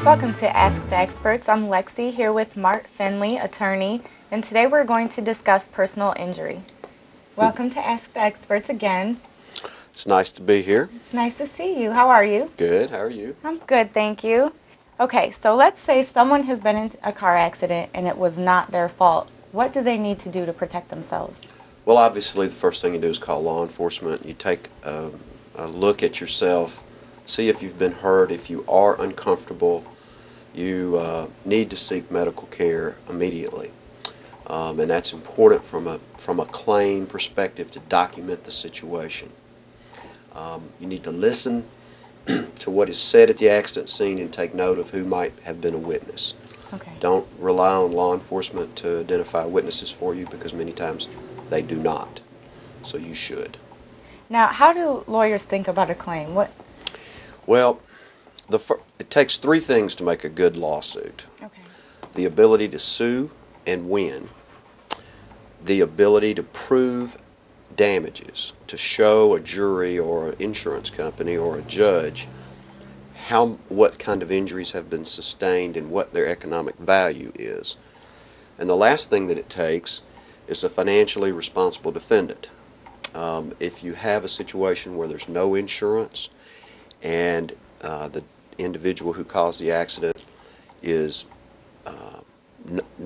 Welcome to Ask the Experts. I'm Lexi here with Mart Fendley, attorney, and today we're going to discuss personal injury. Welcome to Ask the Experts again. It's nice to be here. It's nice to see you. How are you? Good. How are you? I'm good, thank you. Okay, so let's say someone has been in a car accident and it was not their fault. What do they need to do to protect themselves? Well, obviously, the first thing you do is call law enforcement. You take a look at yourself, see if you've been hurt. If you are uncomfortable, you need to seek medical care immediately. And that's important from a claim perspective to document the situation. You need to listen to what is said at the accident scene and take note of who might have been a witness. Okay. Don't rely on law enforcement to identify witnesses for you, because many times they do not. So you should. Now, how do lawyers think about a claim? Well, it takes three things to make a good lawsuit. Okay. The ability to sue and win, the ability to prove damages, to show a jury or an insurance company or a judge what kind of injuries have been sustained and what their economic value is. And the last thing that it takes is a financially responsible defendant. If you have a situation where there's no insurance and the individual who caused the accident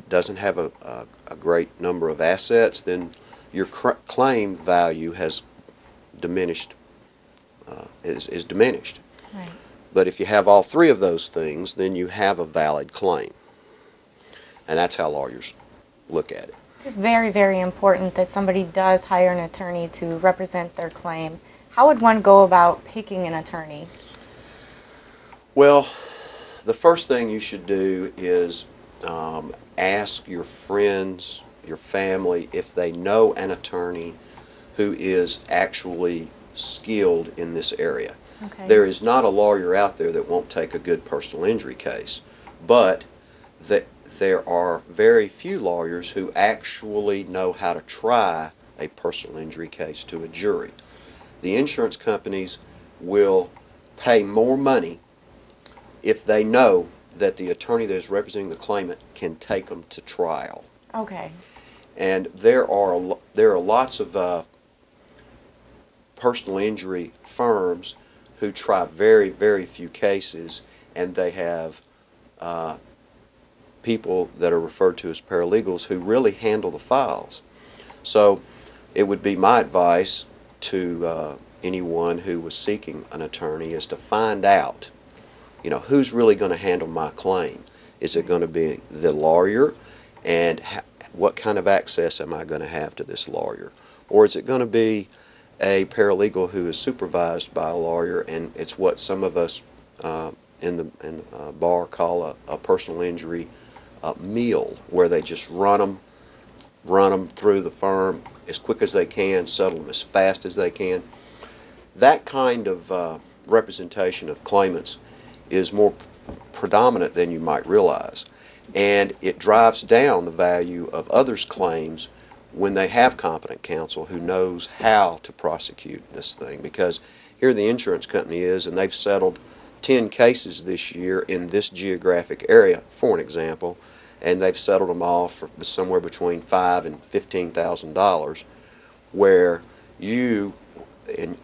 doesn't have a great number of assets, then your claim value has diminished, is diminished. Right. But if you have all three of those things, then you have a valid claim. And that's how lawyers look at it. It's very, very important that somebody does hire an attorney to represent their claim. How would one go about picking an attorney? Well, the first thing you should do is ask your friends, your family, if they know an attorney who is actually skilled in this area. Okay. There is not a lawyer out there that won't take a good personal injury case, but there are very few lawyers who actually know how to try a personal injury case to a jury. The insurance companies will pay more money if they know that the attorney that is representing the claimant can take them to trial. Okay. And there are lots of personal injury firms who try very, very few cases, and they have people that are referred to as paralegals who really handle the files. So it would be my advice to anyone who was seeking an attorney is to find out, who's really going to handle my claim. Is it going to be the lawyer, and what kind of access am I going to have to this lawyer? Or is it going to be a paralegal who is supervised by a lawyer, and it's what some of us in the bar call a personal injury meal, where they just run them through the firm as quick as they can, settle them as fast as they can. That kind of representation of claimants is more predominant than you might realize, and it drives down the value of others' claims when they have competent counsel who knows how to prosecute this thing. Because here the insurance company is, and they've settled 10 cases this year in this geographic area, for an example, and they've settled them all for somewhere between $5,000 and $15,000, where you, and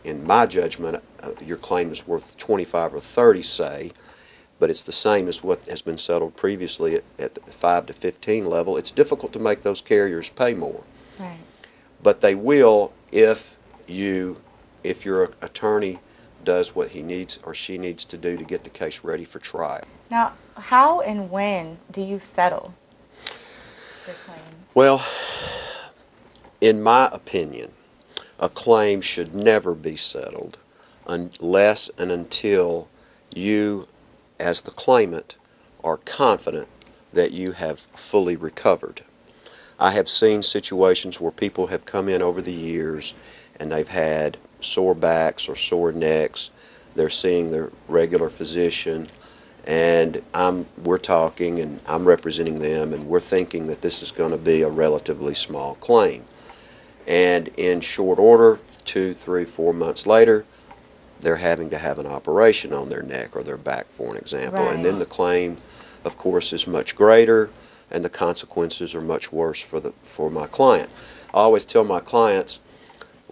in my judgment, your claim is worth 25 or 30, say, but it's the same as what has been settled previously at the 5 to 15 level. It's difficult to make those carriers pay more. Right. But they will if your attorney does what he needs or she needs to do to get the case ready for trial. Now, how and when do you settle the claim? Well, in my opinion, a claim should never be settled unless and until you, as the claimant, are confident that you have fully recovered. I have seen situations where people have come in over the years and they've had sore backs or sore necks. They're seeing their regular physician, and we're talking and I'm representing them, and we're thinking that this is going to be a relatively small claim. And in short order, 2, 3, 4 months later, they're having to have an operation on their neck or their back, for an example. Right. And then the claim, of course, is much greater, and the consequences are much worse for my client. I always tell my clients,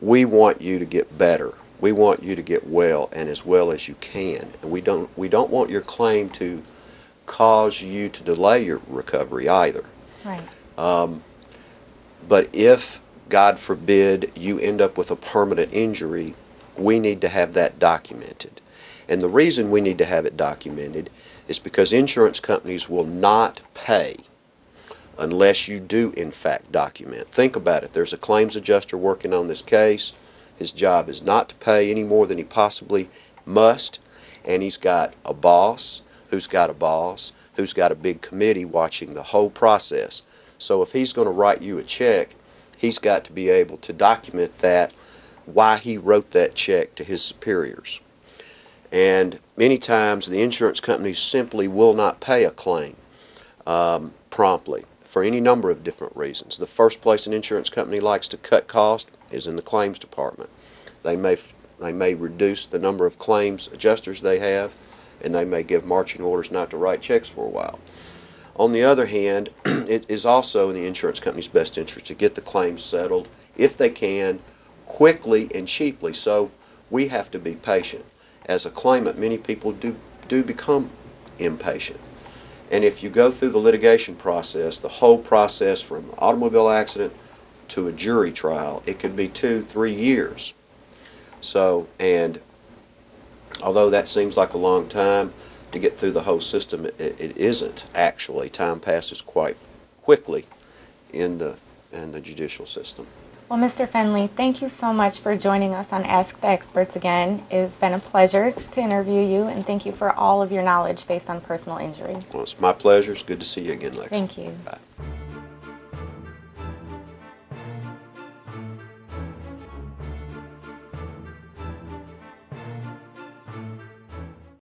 we want you to get better. We want you to get well, and as well as you can. And we don't want your claim to cause you to delay your recovery either. Right. But if, God forbid, you end up with a permanent injury, we need to have that documented. And the reason we need to have it documented is because insurance companies will not pay unless you do in fact document. Think about it. There's a claims adjuster working on this case. His job is not to pay any more than he possibly must, and he's got a boss who's got a boss who's got a big committee watching the whole process. So if he's going to write you a check, he's got to be able to document that, why he wrote that check to his superiors. And many times the insurance companies simply will not pay a claim promptly for any number of different reasons. The first place an insurance company likes to cut cost is in the claims department. They may reduce the number of claims adjusters they have, and they may give marching orders not to write checks for a while. On the other hand, it is also in the insurance company's best interest to get the claims settled, if they can, quickly and cheaply. So we have to be patient. As a claimant, many people do become impatient. And if you go through the litigation process, the whole process from an automobile accident to a jury trial, it could be 2-3 years. So, and although that seems like a long time to get through the whole system, it isn't actually. Time passes quite quickly in the judicial system. Well, Mr. Fendley, thank you so much for joining us on Ask the Experts again. It's been a pleasure to interview you, and thank you for all of your knowledge based on personal injury. Well, it's my pleasure. It's good to see you again, Lexi. Thank you. Bye.